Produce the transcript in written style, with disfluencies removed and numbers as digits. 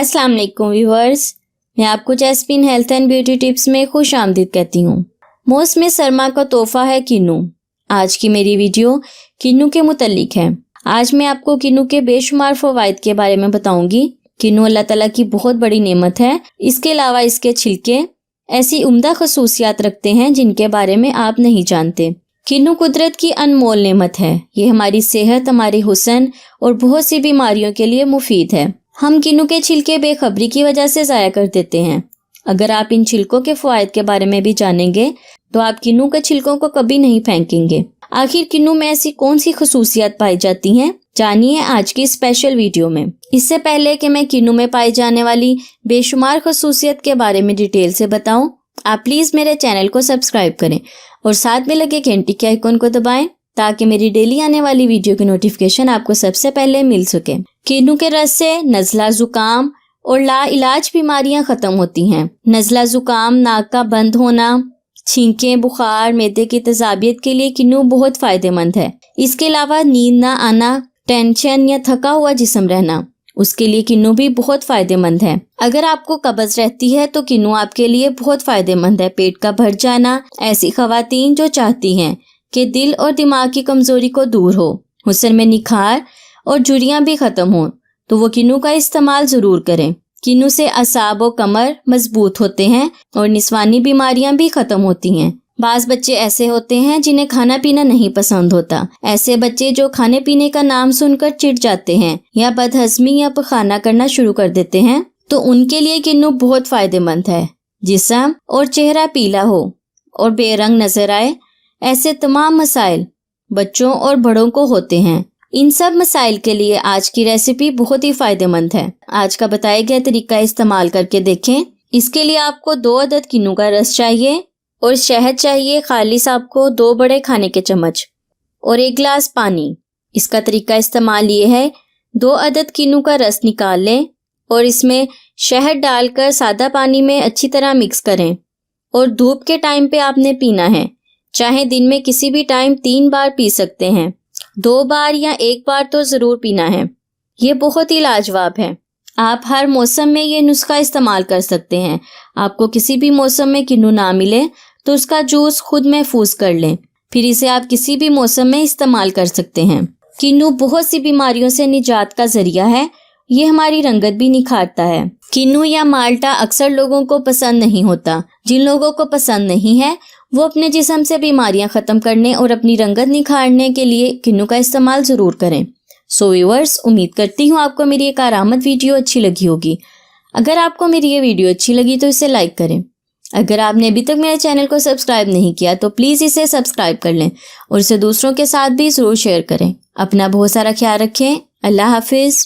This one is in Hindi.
अस्सलाम वालेकुम व्यूअर्स, मैं आपको Jasmine health and beauty tips में खुश आमदीद कहती हूँ। मौसम सरमा का तोहफा है किन्नू। आज की मेरी वीडियो किन्नू के मुतल्लिक है। आज मैं आपको किन्नू के बेशुमार फ़वाइद के बारे में बताऊंगी। किन्नू अल्लाह ताला की बहुत बड़ी नेमत है। इसके अलावा इसके छिलके ऐसी उम्दा खसूसियात रखते हैं जिनके बारे में आप नहीं जानते। किन्नू कुदरत की अनमोल नेमत है। ये हमारी सेहत, हमारी हुस्न और बहुत सी बीमारियों के लिए मुफीद है। हम किन्नू के छिलके बेखबरी की वजह से ज़ाया कर देते हैं। अगर आप इन छिलकों के फ़वाइद के बारे में भी जानेंगे तो आप किन्नू के छिलकों को कभी नहीं फेंकेंगे। आखिर किन्नू में ऐसी कौन सी खसूसियात पाई जाती हैं, जानिए आज की स्पेशल वीडियो में। इससे पहले कि मैं किन्नू में पाई जाने वाली बेशुमार खसूसियत के बारे में डिटेल से बताऊं, आप प्लीज़ मेरे चैनल को सब्सक्राइब करें और साथ में लगे घंटी के आइकन को दबाएं ताकि मेरी डेली आने वाली वीडियो की नोटिफिकेशन आपको सबसे पहले मिल सके। किन्नू के रस से नज़ला, जुकाम और लाइलाज बीमारियां खत्म होती हैं। नज़ला, जुकाम, नाक का बंद होना, छींकें, बुखार, मैदे की तेजाबियत के लिए किन्नू बहुत फायदेमंद है। इसके अलावा नींद ना आना, टेंशन या थका हुआ जिस्म रहना, उसके लिए किन्नू भी बहुत फायदेमंद है। अगर आपको कब्ज रहती है तो किन्नू आपके लिए बहुत फायदेमंद है। पेट का भर जाना, ऐसी खवातीन जो चाहती हैं कि दिल और दिमाग की कमजोरी को दूर हो, हुस्न में निखार और झुर्रियां भी खत्म हो, तो वो किन्नू का इस्तेमाल जरूर करें। किन्नू से असाब और कमर मजबूत होते हैं और निस्वानी बीमारियां भी खत्म होती हैं। बाज बच्चे ऐसे होते हैं जिन्हें खाना पीना नहीं पसंद होता। ऐसे बच्चे जो खाने पीने का नाम सुनकर चिढ़ जाते हैं या बदहजमी या पखाना करना शुरू कर देते हैं, तो उनके लिए किन्नू बहुत फायदेमंद है। जिस्म और चेहरा पीला हो और बेरंग नजर आए, ऐसे तमाम मसाइल बच्चों और बड़ों को होते हैं। इन सब मसाइल के लिए आज की रेसिपी बहुत ही फायदेमंद है। आज का बताया गया तरीका इस्तेमाल करके देखें। इसके लिए आपको 2 अदद किन्नू का रस चाहिए और शहद चाहिए खालिस आपको 2 बड़े खाने के चम्मच और 1 गिलास पानी। इसका तरीका इस्तेमाल ये है, 2 अदद किन्नू का रस निकाल लें और इसमें शहद डालकर सादा पानी में अच्छी तरह मिक्स करें और धूप के टाइम पे आपने पीना है। चाहे दिन में किसी भी टाइम 3 बार पी सकते हैं, 2 बार या 1 बार तो ज़रूर पीना है। ये बहुत ही लाजवाब है। आप हर मौसम में ये नुस्खा इस्तेमाल कर सकते हैं। आपको किसी भी मौसम में किन्नू ना मिले तो उसका जूस खुद महफूज कर लें, फिर इसे आप किसी भी मौसम में इस्तेमाल कर सकते हैं। किन्नू बहुत सी बीमारियों से निजात का जरिया है। ये हमारी रंगत भी निखारता है। किन्नू या माल्टा अक्सर लोगों को पसंद नहीं होता। जिन लोगों को पसंद नहीं है वो अपने जिस्म से बीमारियां ख़त्म करने और अपनी रंगत निखारने के लिए किन्नू का इस्तेमाल ज़रूर करें। सो व्यूअर्स, उम्मीद करती हूँ आपको मेरी एक आरामद वीडियो अच्छी लगी होगी। अगर आपको मेरी ये वीडियो अच्छी लगी तो इसे लाइक करें। अगर आपने अभी तक मेरे चैनल को सब्सक्राइब नहीं किया तो प्लीज़ इसे सब्सक्राइब कर लें और इसे दूसरों के साथ भी ज़रूर शेयर करें। अपना बहुत सारा ख्याल रखें। अल्लाह हाफिज़।